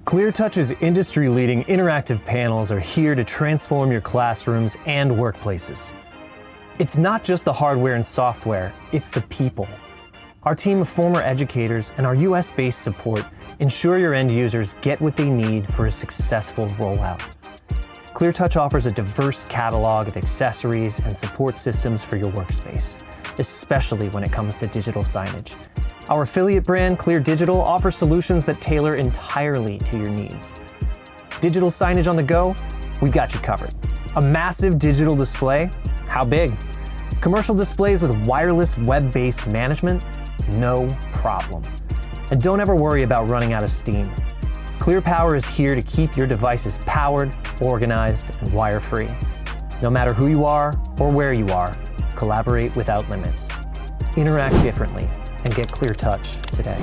ClearTouch's industry-leading interactive panels are here to transform your classrooms and workplaces. It's not just the hardware and software, it's the people. Our team of former educators and our US-based support ensure your end users get what they need for a successful rollout. ClearTouch offers a diverse catalog of accessories and support systems for your workspace, especially when it comes to digital signage. Our affiliate brand, Clear Digital, offers solutions that tailor entirely to your needs. Digital signage on the go? We've got you covered. A massive digital display? How big? Commercial displays with wireless web-based management? No problem. And don't ever worry about running out of steam. Clear Power is here to keep your devices powered, organized, and wire-free. No matter who you are or where you are, collaborate without limits. Interact differently and get ClearTouch today.